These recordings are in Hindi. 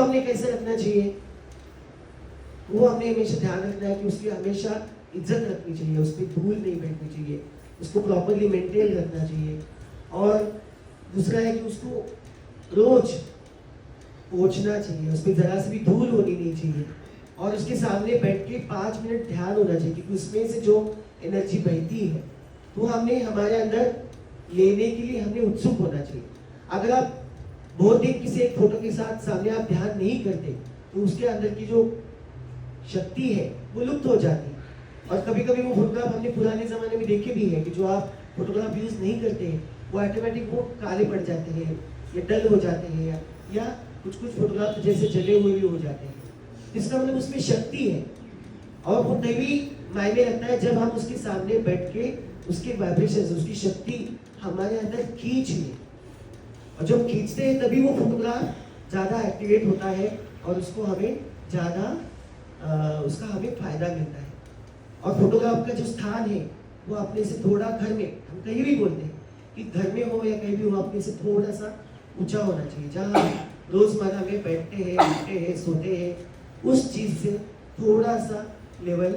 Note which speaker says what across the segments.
Speaker 1: हमने कैसे रखना चाहिए, वो हमने हमेशा ध्यान रखना है कि उसकी हमेशा इज्जत रखनी चाहिए, उस पर धूल नहीं बैठनी चाहिए, उसको प्रॉपरली मेंटेन रखना चाहिए। और दूसरा है कि उसको रोज पोंछना चाहिए, उस पर जरा से भी धूल होनी नहीं चाहिए, और उसके सामने बैठ के 5 मिनट ध्यान होना चाहिए, क्योंकि उसमें से जो एनर्जी बहती है तो हमने हमारे अंदर लेने के लिए हमने उत्सुक होना चाहिए। अगर आप बहुत दिन किसी एक फोटो के साथ सामने आप ध्यान नहीं करते तो उसके अंदर की जो शक्ति है वो लुप्त हो जाती है। और कभी कभी वो फोटोग्राफ हमने पुराने जमाने में देखे भी है कि जो आप फोटोग्राफ यूज नहीं करते हैं वो ऑटोमेटिक वो काले पड़ जाते हैं या डल हो जाते हैं, या कुछ कुछ फोटोग्राफ जैसे जले हुए भी हो जाते हैं। इसका मतलब उसमें शक्ति है, और वो तभी मायने रखता है जब हम उसके सामने बैठ के उसके वाइब्रेशन, उसकी शक्ति हमारे अंदर खींच ले, और जब खींचते हैं तभी वो फोटोग्राफ ज़्यादा एक्टिवेट होता है और उसको हमें ज़्यादा उसका हमें फायदा मिलता है। और फोटोग्राफ का जो स्थान है वो अपने से थोड़ा, घर में हम कहीं भी बोलते हैं कि घर में हो या कहीं भी हो, अपने से थोड़ा सा ऊंचा होना चाहिए। जहाँ रोजमर्रा में बैठते हैं, उठते हैं, सोते हैं, उस चीज से थोड़ा सा लेवल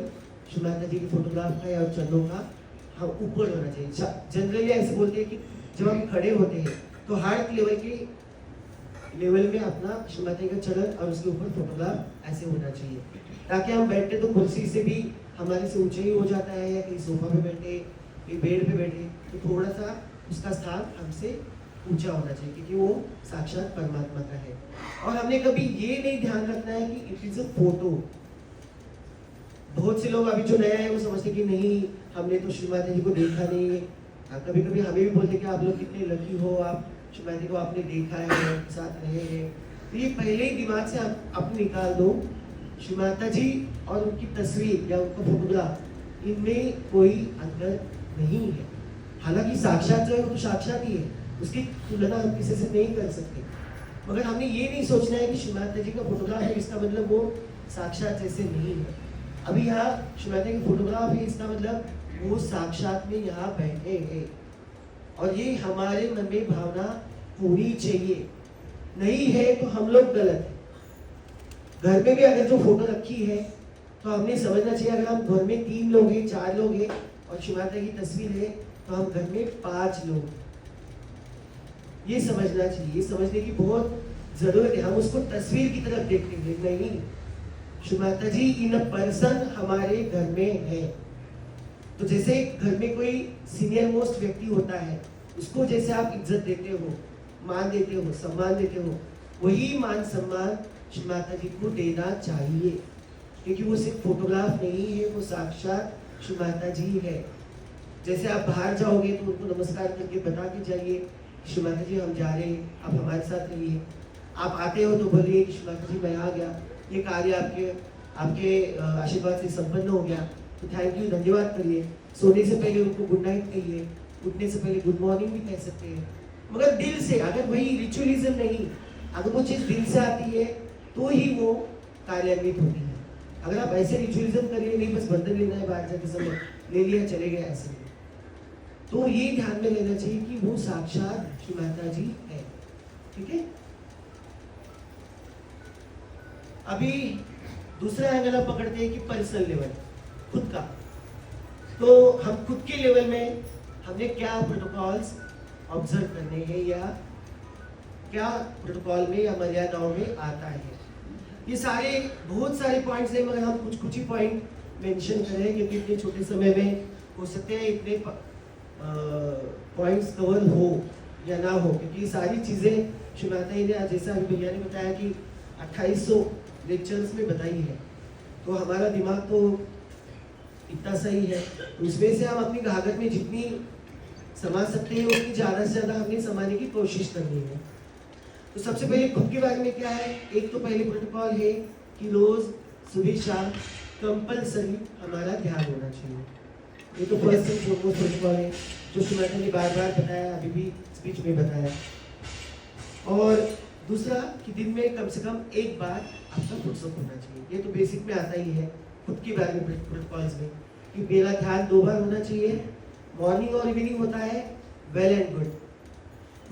Speaker 1: श्री माता जी के फोटोग्राफ का या चरणों का हम ऊपर होना चाहिए। जनरली ऐसे बोलते हैं कि जब हम खड़े होते हैं तो हार्ट लेवल के लेवल में अपना श्री माता जी का चरण और उसके ऊपर फोटोग्राफ ऐसे होना चाहिए, ताकि हम बैठते तो कुर्सी से भी हमारे से ऊंचे ही हो जाता है, या कहीं सोफा पे बैठे, कहीं बेड पे बैठे, तो थोड़ा सा उसका स्थान हमसे ऊंचा होना चाहिए, क्योंकि वो साक्षात परमात्मा का है। और हमने कभी ये नहीं ध्यान रखना है कि इट इज अ फोटो। बहुत से लोग अभी जो नया है वो समझते कि नहीं, हमने तो श्री माता जी को देखा नहीं है। कभी कभी हमें भी बोलते कि आप लोग कितने लकी हो, आप श्री माता जी को आपने देखा है, उनके साथ रहे हैं। तो ये पहले ही दिमाग से आप अपने निकाल दो, श्री माता जी और उनकी तस्वीर या उनका फोटोग्राफ, इनमें कोई अंतर नहीं है। हालांकि साक्षात जो है वो तो साक्षात ही है, उसकी तुलना हम किसी से नहीं कर सकते, मगर हमने ये नहीं सोचना है कि श्री माता जी का फोटोग्राफ है इसका मतलब वो साक्षात जैसे नहीं है। अभी यहाँ श्री माता जी का फोटोग्राफ है, इसका मतलब वो साक्षात में यहाँ बैठे हैं, और ये हमारे मन में भावना होनी चाहिए। नहीं है तो हम लोग गलत है। घर में भी अगर जो फोटो रखी है तो हमने समझना चाहिए, अगर हम घर में 3 लोग हैं, 4 लोग हैं और श्री माता की तस्वीर है तो हम घर में 5 लोग, ये समझना चाहिए। ये समझने की बहुत जरूरत है। हम उसको तस्वीर की तरफ देखते हैं, नहीं, श्री माता जी इन अ पर्सन हमारे घर में है। तो जैसे घर में कोई सीनियर मोस्ट व्यक्ति होता है, उसको जैसे आप इज्जत देते हो, मान देते हो, सम्मान देते हो, वही मान सम्मान श्री माता जी को देना चाहिए, क्योंकि वो सिर्फ फोटोग्राफ नहीं है, वो साक्षात श्री माता जी है। जैसे आप बाहर जाओगे तो उनको नमस्कार करके बता के जाइए, श्री माता जी हम जा रहे हैं, आप हमारे साथ रहिए। आप आते हो तो बोलिए कि श्री माता जी मैं आ गया, ये कार्य आपके आशीर्वाद से संपन्न हो गया, तो थैंक यू, धन्यवाद करिए। सोने से पहले उनको गुड नाइट कहिए, उठने से पहले गुड मॉर्निंग भी कह सकते हैं, मगर दिल से। अगर वही रिचुअलिज्म नहीं, अगर वो चीज़ दिल से आती है तो ही वो कार्यान्वित होती है। अगर आप ऐसे रिचुअलिज्म करिए, नहीं बस बंधन लेना है, बाहर जाके समय ले लिया चले गए, ऐसे नहीं। तो ये ध्यान में लेना चाहिए कि वो साक्षात श्री माता जी है। ठीक है, अभी दूसरा एंगल हम पकड़ते हैं कि पर्सनल लेवल, खुद का। तो हम खुद के लेवल में हमने क्या प्रोटोकॉल्स ऑब्जर्व करने हैं, या क्या प्रोटोकॉल में या मर्यादाओं में आता है। ये सारे बहुत सारे पॉइंट्स हैं, मगर हम कुछ कुछ ही पॉइंट मेंशन करें, क्योंकि इतने छोटे समय में हो सकते हैं इतने पॉइंट्स कवर हो या ना हो, क्योंकि ये सारी चीज़ें श्री माता जी ने, जैसा अभी भैया ने बताया कि 2800 लेक्चर्स में बताई है, तो हमारा दिमाग तो इतना सही है, तो उसमें से हम अपनी घाघर में जितनी समा सकते हैं उतनी ज़्यादा से ज़्यादा हमने समाने की कोशिश करनी है। तो सबसे पहले खुद के बारे में क्या है, एक तो पहले प्रोटोकॉल है कि रोज सुबह शाम कंपल्सरी हमारा ध्यान होना चाहिए। ये तो फर्स्ट एंड फॉरमोस्ट प्रोटोकॉल है, जो श्री माता ने बार बार बताया, अभी भी स्पीच में बताया। और दूसरा कि दिन में कम से कम एक बार आपका फुर्सत होना चाहिए। ये तो बेसिक में आता ही है खुद के बारे में प्रोटोकॉल्स में, कि मेरा ध्यान 2 बार होना चाहिए, मॉर्निंग और इवनिंग होता है, वेल एंड गुड।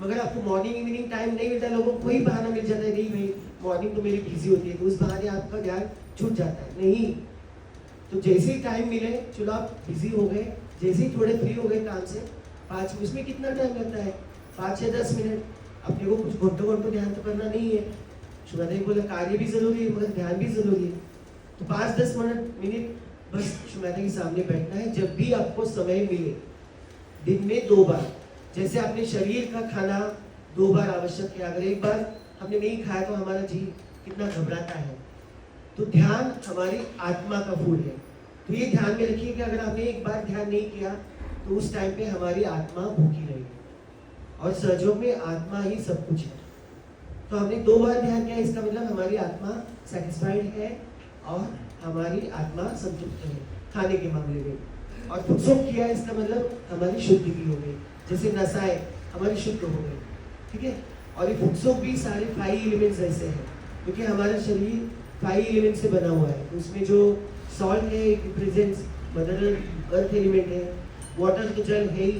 Speaker 1: मगर आपको मॉर्निंग इवनिंग टाइम नहीं मिलता, लोगों को कोई बहाना मिल जाता है, नहीं भाई मॉर्निंग तो मेरी बिजी होती है, तो उस बहाने आपका ध्यान छूट जाता है। नहीं, तो जैसे ही टाइम मिले, चलो आप बिजी हो गए, जैसे ही थोड़े फ्री हो गए काम से, 5 उसमें कितना टाइम लगता है, 5 या 10 मिनट। अपने को कुछ घंटों ध्यान तो करना नहीं है। शुभादेवी बोला कार्य भी जरूरी है मगर ध्यान भी जरूरी है। तो 5-10 मिनट बस शुभादेवी के सामने बैठना है जब भी आपको समय मिले, दिन में 2 बार। जैसे अपने शरीर का खाना 2 बार आवश्यक है, अगर एक बार हमने नहीं खाया तो हमारा जी कितना घबराता है। तो ध्यान हमारी आत्मा का फूल है। तो ये ध्यान में रखिए कि अगर आपने एक बार ध्यान नहीं किया तो उस टाइम पे हमारी आत्मा भूखी रहेगी, और सहयोग में आत्मा ही सब कुछ है। तो हमने 2 बार ध्यान किया, इसका मतलब हमारी आत्मा सेटिस्फाइड है और हमारी आत्मा संतुष्ट है खाने के मामले में। और फुटसुक किया, इसका मतलब हमारी शुद्धि भी हो गई, जैसे नसाएं हमारी शुद्ध हो गई, ठीक है। और ये फुटसुक भी सारे 5 एलिमेंट्स ऐसे हैं, क्योंकि हमारा शरीर 5 एलिमेंट से बना हुआ है। उसमें जो सॉल्ट है it represents mother earth element है, वाटर तो जल है ही,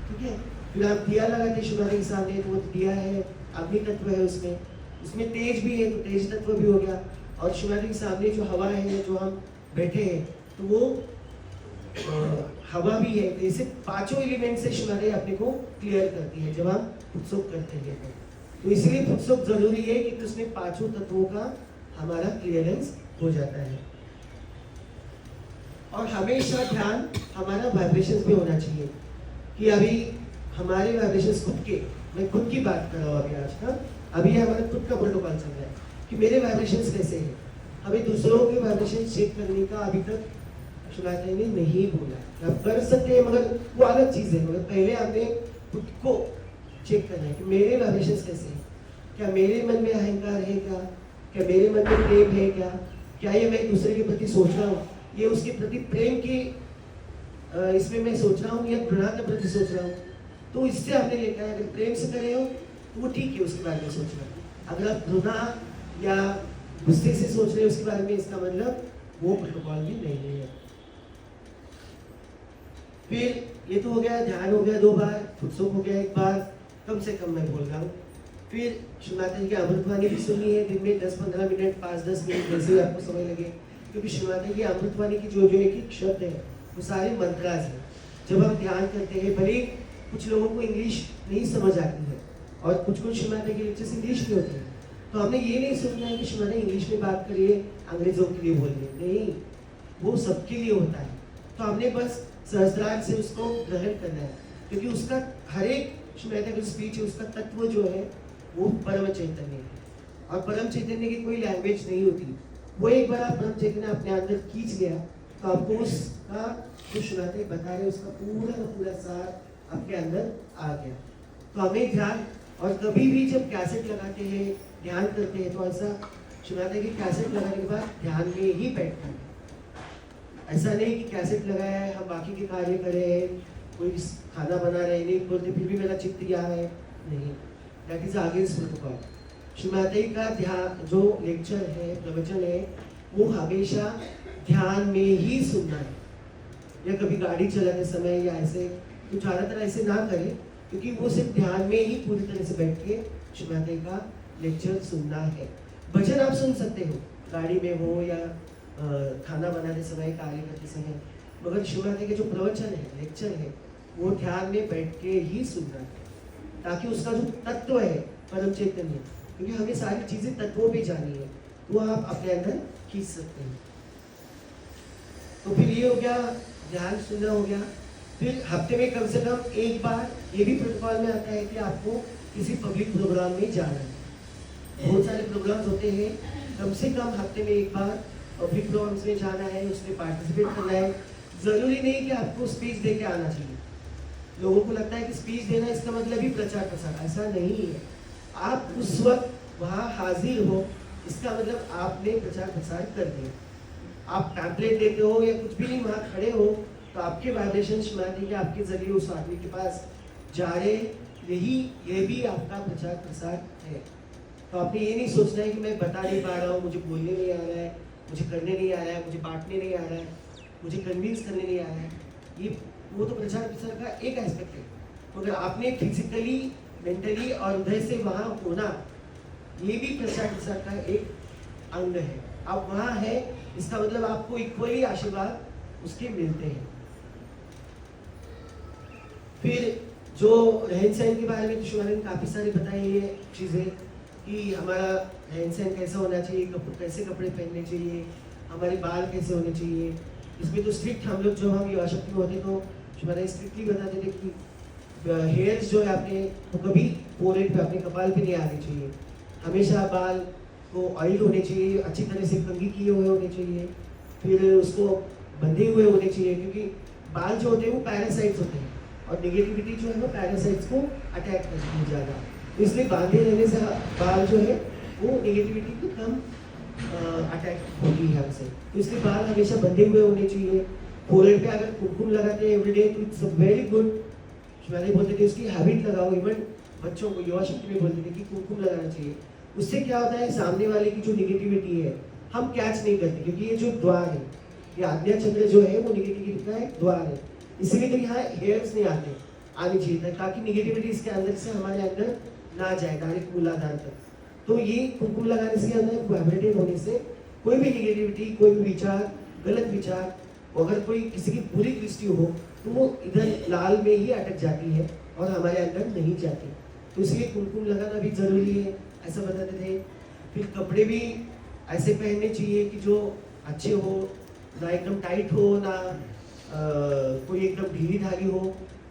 Speaker 1: ठीक है। फिर आप दिया लगाते शुभादेवी के सामने, तो वो दिया है, अग्नि तत्व है उसमें तेज भी है, तो तेज तत्व भी हो गया। और शुभादेवी के सामने जो हवा है, जो हम बैठे हैं, तो वो हवा भी है। तो ऐसे 5 एलिमेंट से शुभादेवी अपने को क्लियर करती है जब हम फुटसुक करते हैं। तो इसलिए फुटसुक जरूरी है कि उसमें 5 तत्वों का हमारा क्लियरेंस हो जाता है। और हमेशा ध्यान हमारा वाइब्रेशंस पे होना चाहिए, कि अभी हमारे वाइब्रेशंस खुद के, मैं खुद की बात कर रहा हूँ अभी आज का, अभी हमारा खुद का प्रोटोकॉल चल रहा है कि मेरे वाइब्रेशंस कैसे हैं। हमें दूसरों के वाइब्रेशन चेक करने का अभी तक शुभादेवी ने नहीं बोला। आप कर सकते हैं मगर वो अलग चीज़ है, मगर पहले हमने खुद को चेक करना है कि मेरे वाइब्रेशंस कैसे हैं। क्या मेरे मन में अहंकार है, क्या मेरे मन में प्रेम है, क्या ये मैं दूसरे के प्रति सोच रहा हूँ, ये उसके प्रति प्रेम की इसमें मैं सोच रहा हूँ या घृणा के प्रति सोच रहा हूँ। तो इससे हमने लिखा है, अगर प्रेम से करे हो तो वो ठीक है, उसके बारे में सोच रहा हूँ। अगर आप घृणा या गुस्से से सोच रहे हो उसके बारे में, इसका मतलब वो प्रोटोकॉल भी नहीं है। फिर ये तो हो गया, ध्यान हो गया 2 बार, फुटसुक हो गया 1 बार, कम से कम मैं बोल रहा हूँ। फिर शुभादेवी की अमृतवाणी भी सुनी है, दिन में 10-15 मिनट, 5-10 मिनट, जैसे ही आपको समय लगे, क्योंकि शुभादेवी की अमृतवाणी की जो एक शब्द है वो सारे मंत्रास हैं। जब हम ध्यान करते हैं, भले कुछ लोगों को इंग्लिश नहीं समझ आती है और कुछ शुभादेवी के लेक्चर्स इंग्लिश में होते हैं, तो हमने ये नहीं सोचना है कि शुभादेवी इंग्लिश में बात करिए, अंग्रेजों के लिए बोलिए, नहीं, वो सबके लिए होता है। तो हमने बस सहस्त्रार्थ से उसको ग्रहण करना है, क्योंकि उसका हर एक शुभादेवी की स्पीच है, उसका तत्व जो है वो परम चैतन्य है। और परम चैतन्य की कोई लैंग्वेज नहीं होती। वो एक बार आप परम चैतन्य अपने अंदर खींच लिया तो आपको उसका जो शुभादेवी बता रहे उसका पूरा का पूरा सार आपके अंदर आ गया। तो हमें ध्यान, और कभी भी जब कैसेट लगाते हैं, ध्यान करते हैं, तो ऐसा शुभादेवी की कैसेट लगाने के बाद ध्यान में ही बैठना है। ऐसा नहीं कि कैसेट लगाया है, हम बाकी के कार्य कर रहे हैं, कोई खाना बना रहे हैं, नहीं बोलते फिर भी मेरा चित्त यहाँ है, नहीं, दैट इज अगेंस्ट प्रोटोकॉल। शुभादेवी का ध्यान जो लेक्चर है, प्रवचन है, वो हमेशा ध्यान में ही सुनना है, या कभी गाड़ी चलाते समय या ऐसे, तो ज़्यादातर ऐसे ना करें, क्योंकि वो सिर्फ ध्यान में ही पूरी तरह से बैठ के शुभादेवी का लेक्चर सुनना है। भजन आप सुन सकते हो, गाड़ी में हो या खाना बनाते समय, कार्य करते समय, मगर शुभादेवी के जो प्रवचन है, लेक्चर है, वो ध्यान में बैठ के ही सुनना है, ताकि उसका जो तत्व है परम चैतन्य, क्योंकि हमें सारी चीजें तत्वों पे जानी है, वो आप अपने अंदर खींच सकते हैं। तो फिर ये हो गया, ध्यान सुनना हो गया। फिर हफ्ते में कम से कम 1 बार, ये भी प्रोटोकॉल में आता है कि आपको किसी पब्लिक प्रोग्राम में जाना है। बहुत सारे प्रोग्राम्स होते हैं, कम से कम हफ्ते में 1 बार पब्लिक प्रोग्राम्स में जाना है, उसमें पार्टिसिपेट करना है। जरूरी नहीं कि आपको स्पीच दे के आना चाहिए। लोगों को लगता है कि स्पीच देना इसका मतलब ही प्रचार प्रसार, ऐसा नहीं है। आप उस वक्त वहाँ हाजिर हो, इसका मतलब आपने प्रचार प्रसार कर दिया। आप पैम्पलेट देते हो या कुछ भी नहीं, वहाँ खड़े हो, तो आपके वाइब्रेशन शुभादेवी के आपके जरिए उस आदमी के पास जा रहे, ये भी आपका प्रचार प्रसार है। तो आपने ये नहीं सोचना है कि मैं बता नहीं पा रहा हूँ, मुझे बोलने नहीं आ रहा है, मुझे करने नहीं आ रहा है, मुझे बांटने नहीं आ रहा है, मुझे कन्विंस करने नहीं आ रहा है। ये वो तो प्रचार प्रसार का एक एस्पेक्ट है। तो अगर आपने फिजिकली, मेंटली और हृदय से वहाँ होना, ये भी प्रसाद प्रसाद का एक अंग है। आप वहाँ है, इसका मतलब आपको इक्वली आशीर्वाद उसके मिलते हैं। फिर जो रहन सहन के बारे में शिवानी ने काफ़ी सारी बताई है चीज़ें कि हमारा रहन सहन कैसा होना चाहिए, कैसे कपड़े पहनने चाहिए, हमारे बाल कैसे होने चाहिए। इसमें तो स्ट्रिक्ट हम लोग जब हम युवा शक्ति में होते तो शिवानी स्ट्रिक्टली बताते थे कि हेयर्स जो है आपने वो कभी फोरहेड पे अपने कपाल पे नहीं आने चाहिए। हमेशा बाल को ऑयल होने चाहिए, अच्छी तरह से कंघी किए हुए होने चाहिए, फिर उसको बंधे हुए होने चाहिए, क्योंकि बाल जो होते हैं वो पैरासाइट्स होते हैं और नेगेटिविटी जो है वो पैरासाइट्स को अटैक करती है ज़्यादा। तो इसलिए बांधे रहने से बाल जो है वो नेगेटिविटी को कम अटैक होती है हमसे। तो इसलिए बाल हमेशा बंधे हुए होने चाहिए। फोरहेड पे अगर कुमकुम लगाते हैं एवरीडे तो इट्स वेरी गुड। शिवानी बोलते थे उसकी हैबिट लगाओ, इवन बच्चों को युवा शक्ति में बोलते थे कि कुमकुम लगाना चाहिए। उससे क्या होता है, सामने वाले की जो नेगेटिविटी है हम कैच नहीं करते, क्योंकि ये जो द्वार है, ये आज्ञा चंद्र जो है वो नेगेटिविटी का एक द्वार है। इसीलिए तो यहाँ हेयर्स नहीं आनी चाहिए ताकि नेगेटिविटी इसके अंदर से हमारे अंदर ना जाए डायरेक्ट मूलाधार तक। तो ये कुमकुम लगाने से अंदर कोहैबिटेट होने से कोई भी नेगेटिविटी, कोई भी विचार, गलत विचार, अगर कोई किसी की बुरी दृष्टि हो तो वो इधर लाल में ही अटक जाती है और हमारे अंदर नहीं जाती। तो इसलिए कुमकुम लगाना भी जरूरी है, ऐसा बताते थे। फिर कपड़े भी ऐसे पहनने चाहिए कि जो अच्छे हो, ना एकदम टाइट हो, ना कोई एकदम ढीली धारी हो,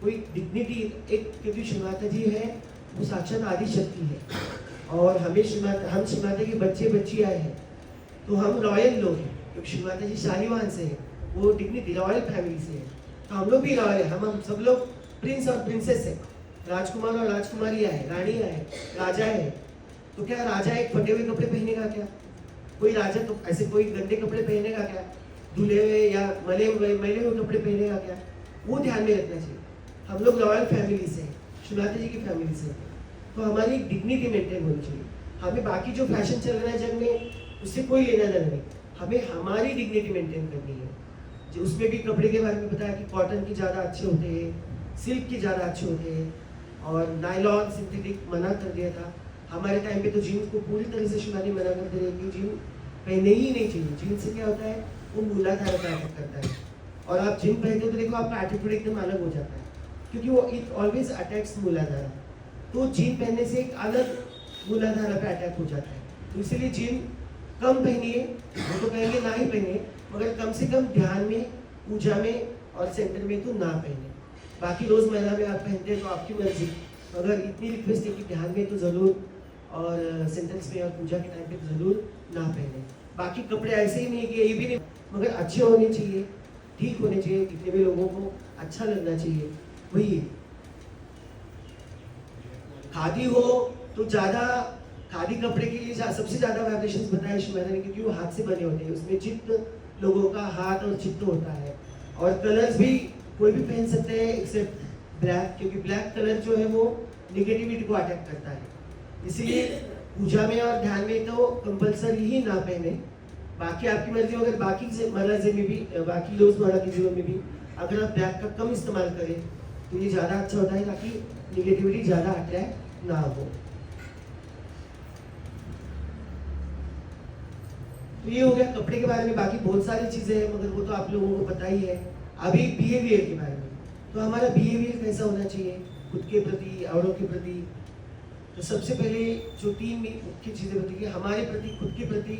Speaker 1: कोई डिग्निटी एक, क्योंकि श्री माता जी है वो साक्षात आदि शक्ति है और हम श्री माता के बच्चे बच्चियाँ हैं, तो हम रॉयल लोग हैं, क्योंकि श्री माता जी शालीवान से है, वो डिग्निटी रॉयल फैमिली से है, तो हम लोग भी रॉयल है। हम सब लोग प्रिंस और प्रिंसेस है, राजकुमार और राजकुमारियाँ है, रानियाँ है, राजा है। तो क्या राजा एक फटे हुए कपड़े पहनेगा क्या? कोई राजा तो ऐसे कोई गंदे कपड़े पहनेगा क्या? धुले हुए या मैले हुए कपड़े पहनेगा क्या? वो ध्यान में रखना चाहिए। हम लोग रॉयल फैमिली से, श्री माता जी की फैमिली से, तो हमारी एक डिग्निटी मेंटेन होनी चाहिए। हमें बाकी जो फैशन चल रहा है जग में उससे कोई लेना देना नहीं, हमें हमारी डिग्निटी मेंटेन करनी है। जो उसमें भी कपड़े के बारे में बताया कि कॉटन की ज़्यादा अच्छे होते हैं, सिल्क के ज़्यादा अच्छे होते हैं, और नायलॉन सिंथेटिक मना कर दिया था। हमारे टाइम पे तो जीन्स को पूरी तरह से शिवानी मना करते रहे कि जीन पहने ही नहीं चाहिए। जीन्स से क्या होता है, वो मूलाधार का अटैक करता है, और आप जीन पहनते हो तो देखो आपका एटीट्यूड एकदम अलग हो जाता है, क्योंकि वो इट ऑलवेज अटैक्स मूलाधार। तो जीन पहनने से एक अलग मूलाधार पे अटैक हो जाता है। तो इसीलिए जीन कम पहनिए, वो तो कहेंगे ना ही पहने, मगर कम से कम ध्यान में, पूजा में और सेंटर में तो ना पहने। बाकी रोज़मर्रा में आप पहनते हैं तो आपकी मर्जी, मगर इतनी रिक्वेस्ट है कि ध्यान में तो ज़रूर और सेंटेंस में और पूजा के टाइम पे तो ज़रूर ना पहने। बाकी कपड़े ऐसे ही नहीं कि ये भी नहीं, मगर अच्छे होने चाहिए, ठीक होने चाहिए, कितने भी लोगों को अच्छा लगना चाहिए। वही खादी हो तो ज़्यादा, खादी कपड़े के लिए सबसे ज़्यादा वाइब्रेशंस बताया श्री माता ने, क्योंकि वो हाथ से बने होते हैं, उसमें चित्त लोगों का हाथ और चित्त होता है। और कलर्स भी कोई भी पहन सकते हैं एक्सेप्ट ब्लैक, क्योंकि ब्लैक कलर जो है वो नेगेटिविटी को अटैक करता है। इसीलिए पूजा में और ध्यान में तो कंपल्सरी ही ना पहने। बाकी आपकी मर्जी, अगर बाकी मर्जी में भी, बाकी रोज़मर्रा के जीवन में भी अगर आप ब्लैक का कम इस्तेमाल करें तो ये ज़्यादा अच्छा होता है, ताकि नेगेटिविटी ज़्यादा अटैक ना हो। तो ये हो गया कपड़े के बारे में। बाकी बहुत सारी चीज़ें हैं, मगर वो तो आप लोगों को पता ही है। अभी बिहेवियर के बारे में, तो हमारा बिहेवियर कैसा होना चाहिए खुद के प्रति, औरों के प्रति। तो सबसे पहले जो 3 मुख्य चीज़ें बताइए, हमारे प्रति, खुद के प्रति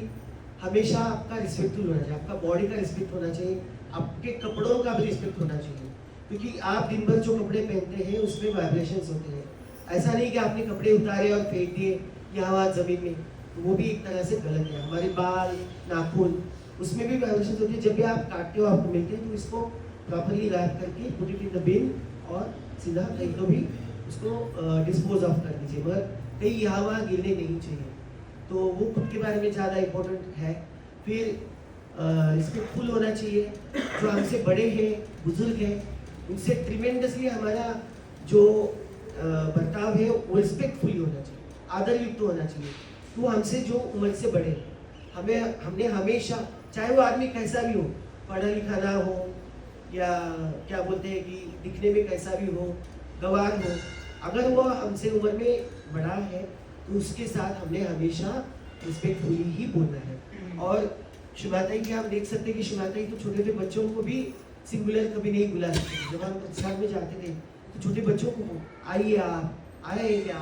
Speaker 1: हमेशा आपका रिस्पेक्टफुल होना चाहिए, आपका बॉडी का रिस्पेक्ट होना चाहिए, आपके कपड़ों का भी रिस्पेक्ट होना चाहिए, क्योंकि आप दिन भर जो कपड़े पहनते हैं उसमें वाइब्रेशंस होते हैं। ऐसा नहीं कि आपने कपड़े उतारे और फेंक दिए यहाँ वहाँ ज़मीन में, तो वो भी एक तरह से गलत है। हमारे बाल, नाखून, उसमें भी वाइब्रेशंस होती है। जब भी आप काटते हो, आपको मिलते हैं, तो इसको प्रॉपरली रैप करके पुट इट इन द बिन और सीधा कहीं तो भी उसको डिस्पोज ऑफ कर दीजिए, मगर कहीं यहाँ वहाँ गिरने नहीं चाहिए। तो वो खुद के बारे में ज़्यादा इम्पोर्टेंट है। फिर रिस्पेक्टफुल होना चाहिए, जो हमसे बड़े हैं, बुजुर्ग हैं, उनसे ट्रिमेंडसली हमारा जो बर्ताव है वो रिस्पेक्टफुल होना चाहिए, आदर युक्त होना चाहिए। तो हमसे जो उम्र से बड़े, हमने हमेशा, चाहे वो आदमी कैसा भी हो, पढ़ा लिखा ना हो या क्या बोलते हैं कि दिखने में कैसा भी हो, गंवार हो, अगर वो हमसे उम्र में बड़ा है तो उसके साथ हमने हमेशा रिस्पेक्टफुली ही बोलना है। और शिवाताई की हम देख सकते हैं कि शिवाताई तो छोटे छोटे बच्चों को भी सिंगुलर कभी नहीं बुला सकते। जब हम प्रसाद में जाते थे तो छोटे बच्चों को आइए आप, आए क्या,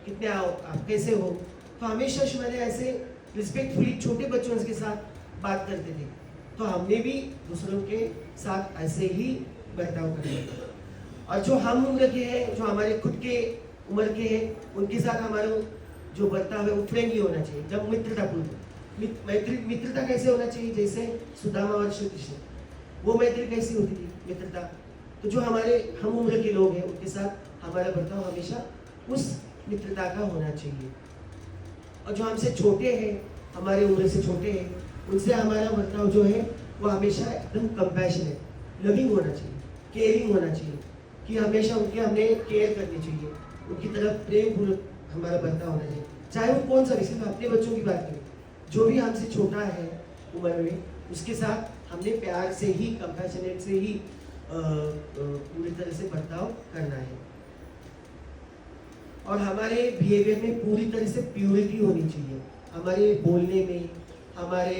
Speaker 1: कितने आओ, आप कैसे हो, तो हमेशा शिवाताई ऐसे रिस्पेक्टफुली छोटे बच्चों के साथ बात करते थे। तो हमने भी दूसरों के साथ ऐसे ही बर्ताव करना है। और जो हम उम्र के हैं, जो हमारे खुद के उम्र के हैं, उनके साथ हमारा जो बर्ताव है वो फ्रेंडली होना चाहिए। जब मित्रतापूर्ण मित्रता कैसे होना चाहिए, जैसे सुदामा और श्री कृष्ण, वो मैत्री कैसी होती थी मित्रता। तो जो हमारे हम उम्र के लोग हैं उनके साथ हमारा बर्ताव हमेशा उस मित्रता का होना चाहिए। और जो हमसे छोटे हैं, हमारे उम्र से छोटे हैं, उनसे हमारा बर्ताव जो है वो हमेशा एकदम कंपैशनेट, लविंग होना चाहिए, केयरिंग होना चाहिए, कि हमेशा उनकी हमने केयर करनी चाहिए, उनकी तरफ प्रेम पूर्वक हमारा बर्ताव होना चाहिए। चाहे वो कौन सा भी, सिर्फ अपने बच्चों की बात करें, जो भी हमसे छोटा है उम्र में, उसके साथ हमने प्यार से ही, कंपैशनेट से ही पूरी तरह से बर्ताव करना है। और हमारे बिहेवियर में पूरी तरह से प्योरिटी होनी चाहिए, हमारे बोलने में, हमारे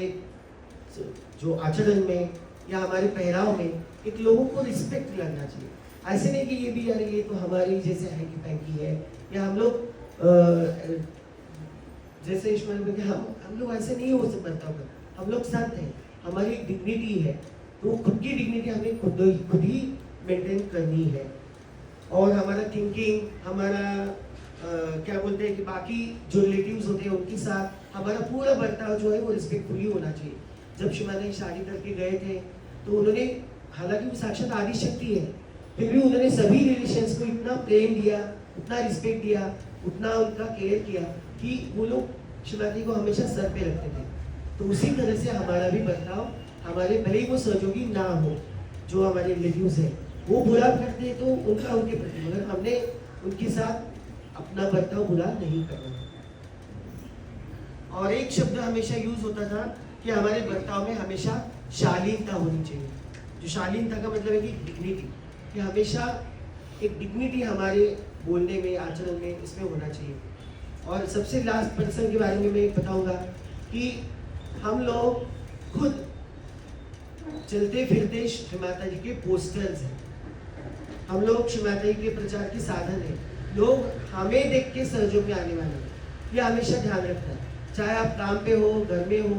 Speaker 1: जो आचरण में या हमारे पहराव में एक लोगों को रिस्पेक्ट लगना चाहिए। ऐसे नहीं कि ये भी यार ये तो हमारी जैसे हैंकी पैंकी है, या हम लोग जैसे ईश्वर में हम लोग ऐसे नहीं हो सकते बर्ताव कर, हम लोग संत हैं, हमारी एक डिग्निटी है, तो खुद की डिग्निटी हमें खुद ही मेंटेन करनी है। और हमारा थिंकिंग, हमारा क्या बोलते हैं कि बाकी जो रिलेटिव्स होते हैं उनके साथ हमारा पूरा बर्ताव जो है वो रिस्पेक्टफुली होना चाहिए। जब शिवाजी शादी करके गए थे तो उन्होंने, हालांकि वो साक्षात आदि शक्ति है, फिर भी उन्होंने सभी रिलेशंस को इतना प्रेम दिया, उतना रिस्पेक्ट दिया, उतना उनका केयर किया कि वो लोग शिवाजी को हमेशा सर पे रखते थे। तो उसी तरह से हमारा भी बर्ताव, हमारे भले ही वो सहयोगी ना हो, जो हमारे रिलेटिव्स हैं वो बुरा करते हैं तो उनका उनके प्रति, मगर हमने उनके साथ अपना बर्ताव बुरा नहीं करना। और एक शब्द हमेशा यूज होता था कि हमारे बर्ताव में हमेशा शालीनता होनी चाहिए। जो शालीनता का मतलब है कि डिग्निटी, कि हमेशा एक डिग्निटी हमारे बोलने में, आचरण में, इसमें होना चाहिए। और सबसे लास्ट पर्सन के बारे में मैं बताऊंगा कि हम लोग खुद चलते फिरते श्री माता जी के पोस्टर्स हैं, हम लोग श्री माता जी के प्रचार के साधन हैं। लोग हमें देख के सहयोग में आने वाले हैं, ये हमेशा ध्यान रखना है। चाहे आप काम पे हो, घर में हो,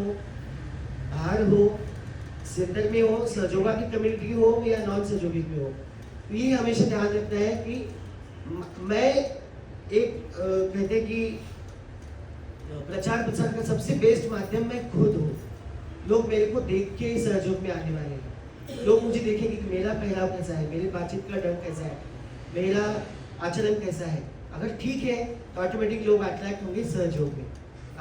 Speaker 1: बाहर हो, सेंटर में हो, सहयोगा की कम्युनिटी हो या नॉन सहयोगी में हो, तो ये हमेशा ध्यान रखना है कि मैं एक कहते कि प्रचार प्रसार का सबसे बेस्ट माध्यम मैं खुद हूँ। लोग मेरे को देख के सहयोग में आने वाले हैं, लोग मुझे देखेंगे कि मेरा पहनाव कैसा है, मेरी बातचीत का ढंग कैसा है, मेरा आचरण कैसा है। अगर ठीक है तो ऑटोमेटिक लोग अट्रैक्ट होंगे सहयोग में।